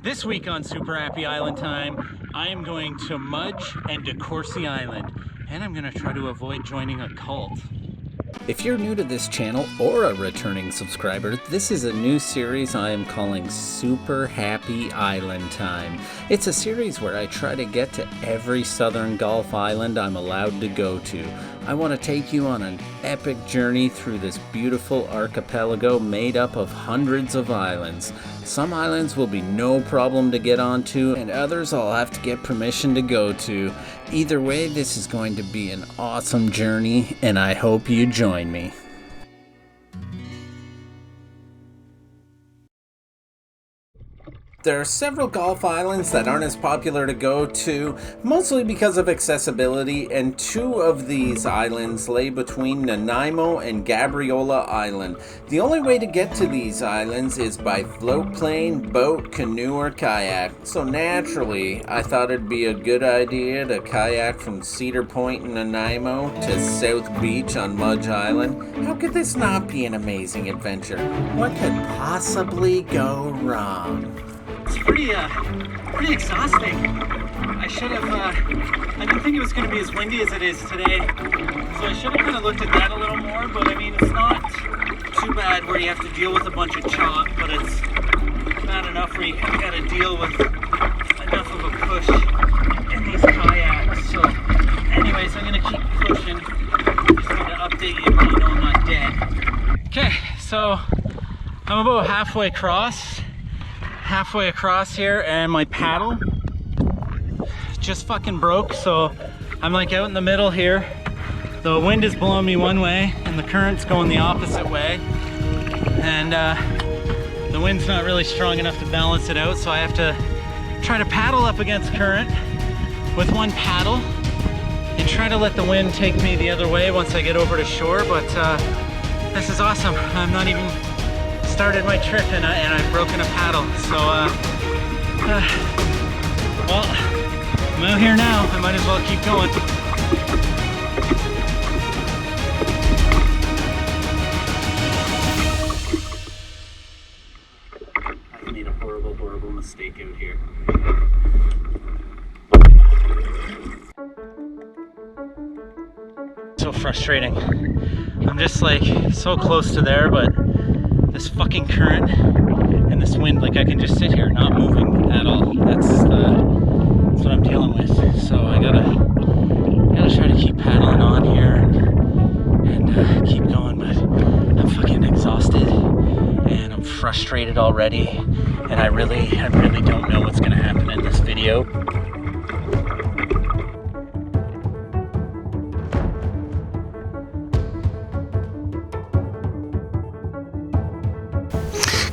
This week on Super Happy Island Time, I am going to Mudge and Decoursy Island, and I'm going to try to avoid joining a cult. If you're new to this channel or a returning subscriber, this is a new series I am calling Super Happy Island Time. It's a series where I try to get to every southern Gulf island I'm allowed to go to. I want to take you on an epic journey through this beautiful archipelago made up of hundreds of islands. Some islands will be no problem to get onto, and others I'll have to get permission to go to. Either way, this is going to be an awesome journey, and I hope you join me. There are several Gulf islands that aren't as popular to go to, mostly because of accessibility, and two of these islands lay between Nanaimo and Gabriola Island. The only way to get to these islands is by float plane, boat, canoe, or kayak. So naturally, I thought it'd be a good idea to kayak from Cedar Point in Nanaimo to South Beach on Mudge Island. How could this not be an amazing adventure? What could possibly go wrong? It's pretty exhausting. I should have, I didn't think it was going to be as windy as it is today, so I should have kind of looked at that a little more, but I mean, it's not too bad where you have to deal with a bunch of chalk, but it's not enough where you got to deal with enough of a push in these kayaks. So anyways, I'm going to keep pushing. Just want to update you, but you know I'm not dead. Okay, so I'm about halfway across here, and my paddle just fucking broke, so I'm like out in the middle here. The wind is blowing me one way and the current's going the opposite way, and the wind's not really strong enough to balance it out, so I have to try to paddle up against current with one paddle and try to let the wind take me the other way once I get over to shore. But this is awesome. I'm not even started my trip and I've broken a paddle, so well, I'm out here now. I might as well keep going. I made a horrible mistake out here. So frustrating. I'm just like so close to there, but this fucking current and this wind, like I can just sit here not moving at all. That's what I'm dealing with. So I gotta try to keep paddling on here and keep going, but I'm fucking exhausted and I'm frustrated already, and I really don't know what's gonna happen in this video.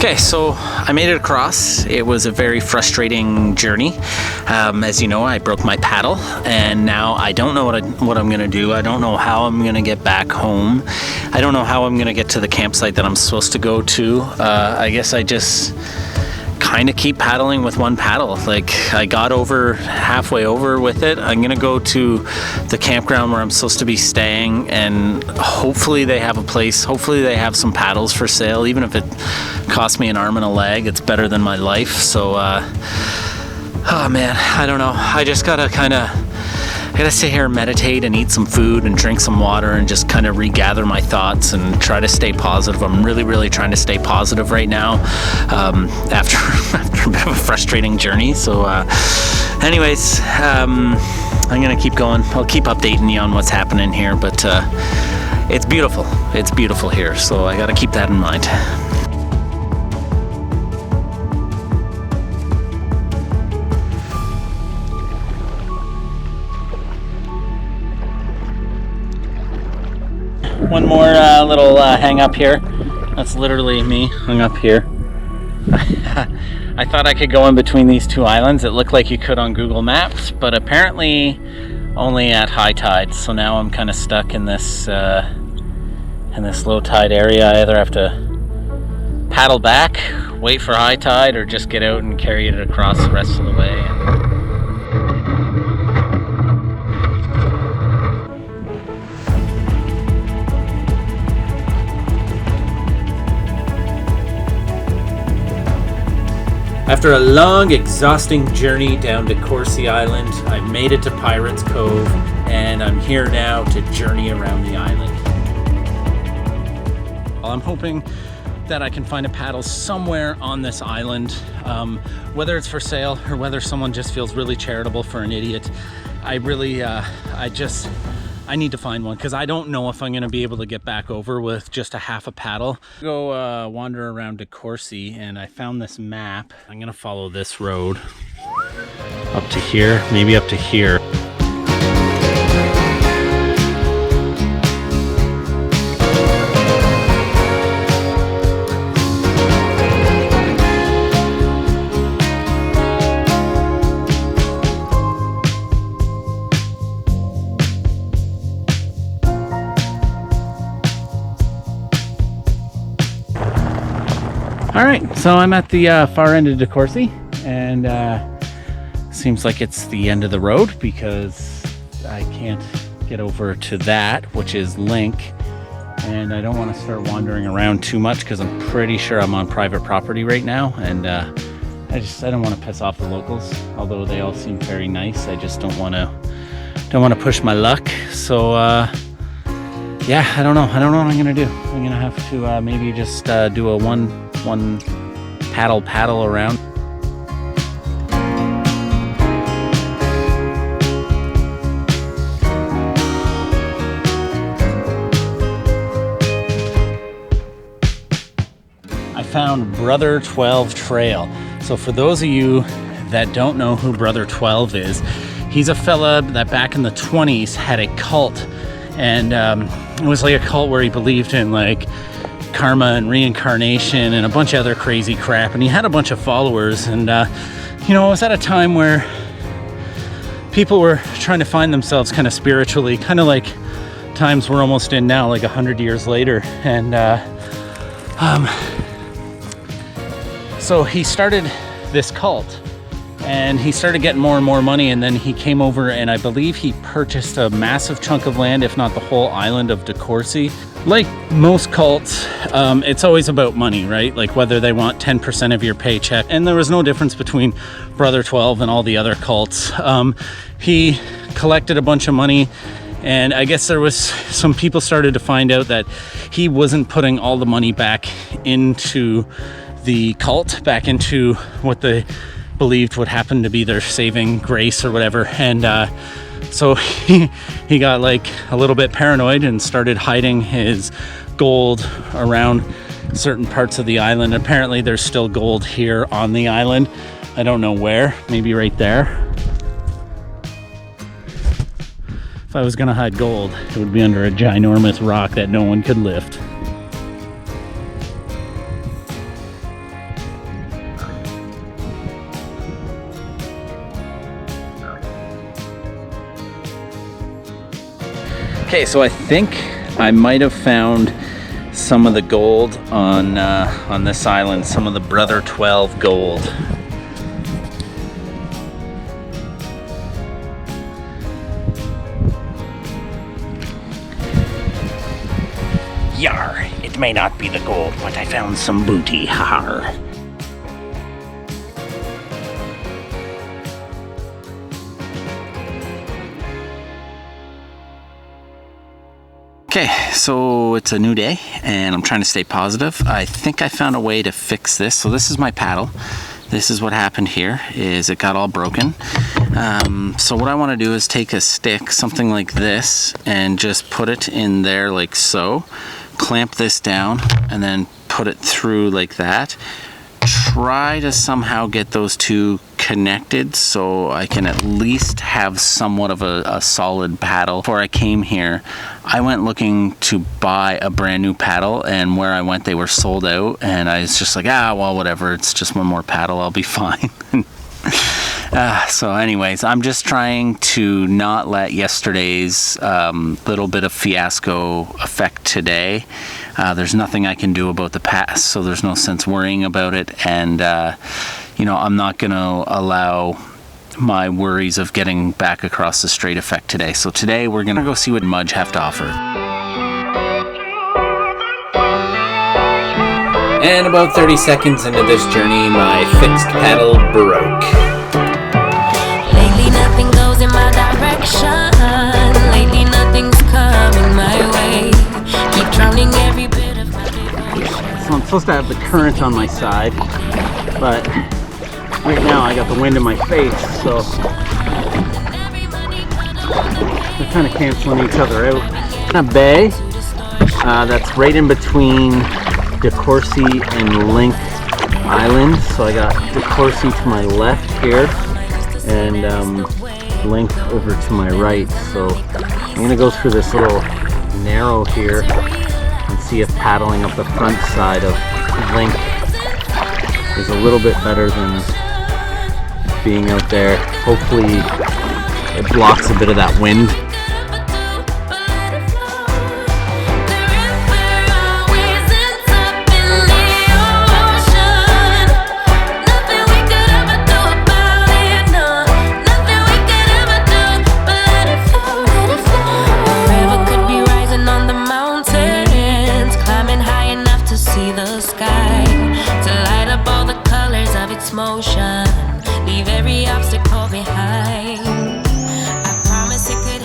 Okay, so I made it across. It was a very frustrating journey. As you know, I broke my paddle, and now I don't know what I'm gonna do. I don't know how I'm gonna get back home. I don't know how I'm gonna get to the campsite that I'm supposed to go to. I guess I just kind of keep paddling with one paddle. Like, I got halfway over with it. I'm gonna go to the campground where I'm supposed to be staying, and hopefully they have a place. Hopefully they have some paddles for sale. Even if it costs me an arm and a leg, it's better than my life. So oh man, I don't know. I just gotta sit here and meditate and eat some food and drink some water and just kind of regather my thoughts and try to stay positive. I'm really trying to stay positive right now, after a bit of a frustrating journey. So anyways, I'm gonna keep going. I'll keep updating you on what's happening here, but it's beautiful here, so I gotta keep that in mind. One more little hang up here. That's literally me hung up here. I thought I could go in between these two islands. It looked like you could on Google Maps, but apparently only at high tide. So now I'm kind of stuck in this low tide area. I either have to paddle back, wait for high tide, or just get out and carry it across the rest of the way. After a long, exhausting journey down Decoursy Island, I've made it to Pirates Cove, and I'm here now to journey around the island. Well, I'm hoping that I can find a paddle somewhere on this island, whether it's for sale or whether someone just feels really charitable for an idiot. I really, I need to find one because I don't know if I'm going to be able to get back over with just a half a paddle. Go wander around decoursy, and I found this map. I'm going to follow this road up to here, maybe up to here. All right, so I'm at the far end of decoursy, and seems like it's the end of the road because I can't get over to that, which is Link, and I don't want to start wandering around too much because I'm pretty sure I'm on private property right now, and I don't want to piss off the locals, although they all seem very nice. I just don't want to push my luck. So yeah, I don't know what I'm gonna do. I'm gonna have to maybe just do a one paddle around. I found Brother 12 Trail. So for those of you that don't know who Brother 12 is, he's a fella that back in the 20s had a cult, and it was like a cult where he believed in like karma and reincarnation and a bunch of other crazy crap, and he had a bunch of followers, and you know, it was at a time where people were trying to find themselves kind of spiritually, kind of like times we're almost in now, like 100 years later. And so he started this cult, and he started getting more and more money, and then he came over, and I believe he purchased a massive chunk of land, if not the whole island of decoursy. Like most cults, it's always about money, right? Like whether they want 10% of your paycheck. And there was no difference between Brother 12 and all the other cults. He collected a bunch of money, and I guess there was some people started to find out that he wasn't putting all the money back into the cult, back into what they believed would happen to be their saving grace or whatever. And so he got like a little bit paranoid and started hiding his gold around certain parts of the island. Apparently there's still gold here on the island. I don't know where, maybe right there. If I was gonna hide gold, it would be under a ginormous rock that no one could lift. Okay, so I think I might have found some of the gold on this island, some of the Brother 12 gold. Yar, it may not be the gold, but I found some booty, har. Okay, so it's a new day and I'm trying to stay positive. I think I found a way to fix this. So this is my paddle. This is what happened here, is it got all broken. So what I want to do is take a stick, something like this, and just put it in there like so. Clamp this down and then put it through like that. Try to somehow get those two connected so I can at least have somewhat of a solid paddle. Before I came here, I went looking to buy a brand new paddle, and where I went they were sold out, and I was just like, well, whatever, it's just one more paddle, I'll be fine. So anyways, I'm just trying to not let yesterday's little bit of fiasco affect today. There's nothing I can do about the past, so there's no sense worrying about it, and you know, I'm not going to allow my worries of getting back across the strait affect today. So today we're going to go see what Mudge have to offer. And about 30 seconds into this journey, my fixed paddle broke. Lately nothing goes in my direction. Lately nothing's coming my way. Keep drowning every bit of my devotion. So I'm supposed to have the current on my side, but right now I got the wind in my face, so they're kind of canceling each other out. A bay that's right in between Decoursy and Link Island. So I got Decoursy to my left here and Link over to my right. So I'm gonna go through this little narrow here and see if paddling up the front side of Link is a little bit better than being out there. Hopefully it blocks a bit of that wind.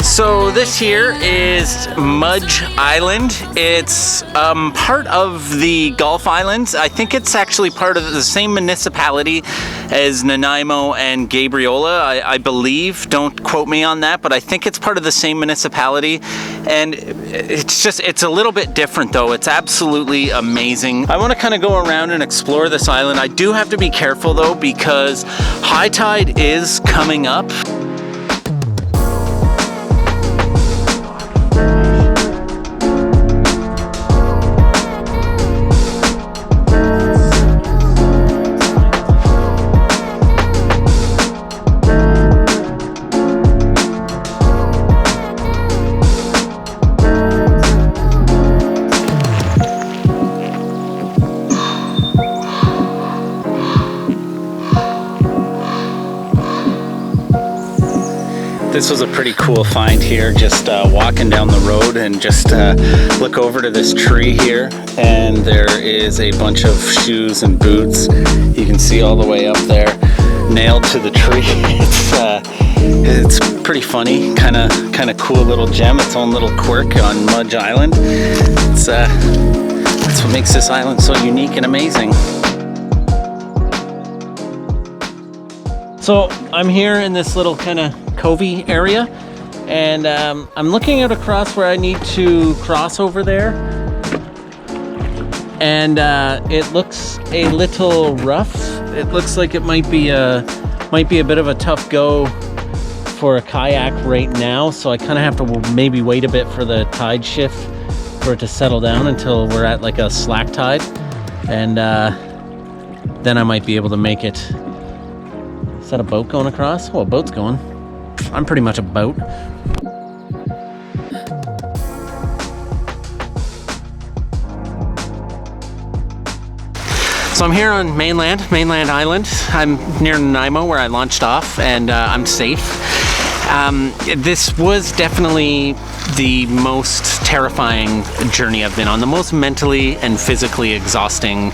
So this here is Mudge Island. It's part of the Gulf Islands. I think it's actually part of the same municipality as Nanaimo and Gabriola, I believe. Don't quote me on that, but I think it's part of the same municipality. And it's a little bit different though. It's absolutely amazing. I want to kind of go around and explore this island. I do have to be careful though, because high tide is coming up. This was a pretty cool find here, just walking down the road and just look over to this tree here, and there is a bunch of shoes and boots. You can see all the way up there, nailed to the tree. It's pretty funny, kind of cool little gem, its own little quirk on Mudge Island. That's what makes this island so unique and amazing. So I'm here in this little kind of Covey area, and I'm looking out across where I need to cross over there, and it looks a little rough. It looks like it might be a bit of a tough go for a kayak right now, so I kind of have to maybe wait a bit for the tide shift for it to settle down until we're at like a slack tide, and then I might be able to make it. Is that a boat going across? Oh, a boat's going. I'm pretty much a boat. So I'm here on mainland island. I'm near Nanaimo where I launched off, and I'm safe. This was definitely the most terrifying journey I've been on, the most mentally and physically exhausting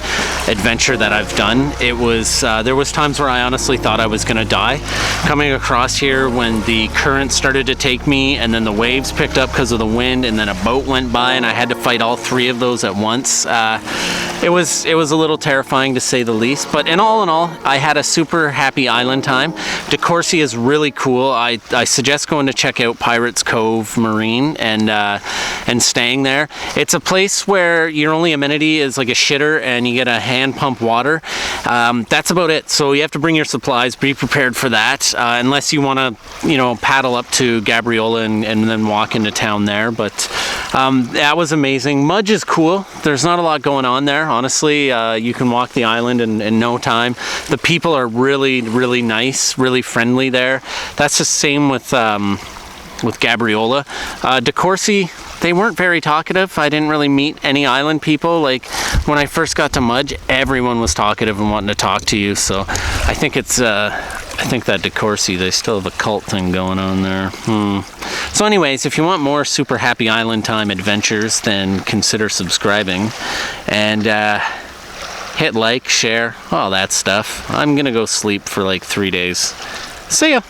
adventure that I've done. It was there was times where I honestly thought I was gonna die. Coming across here when the current started to take me, and then the waves picked up because of the wind, and then a boat went by and I had to fight all three of those at once. It was a little terrifying to say the least, but in all, I had a super happy island time. Decoursy is really cool. I suggest going to check out Pirates Cove Marine and staying there. It's a place where your only amenity is like a shitter and you get a hand pump water. That's about it. So you have to bring your supplies, be prepared for that, unless you want to, paddle up to Gabriola and then walk into town there. But that was amazing. Mudge is cool. There's not a lot going on there, honestly. You can walk the island in no time. The people are really, really nice, really friendly there. That's the same with Gabriola. Decoursy, they weren't very talkative. I didn't really meet any island people. Like when I first got to Mudge, everyone was talkative and wanting to talk to you. So I think it's I think that decoursy, they still have a cult thing going on there. So anyways, if you want more super happy island time adventures, then consider subscribing. And hit like, share, all that stuff. I'm gonna go sleep for like 3 days. See ya.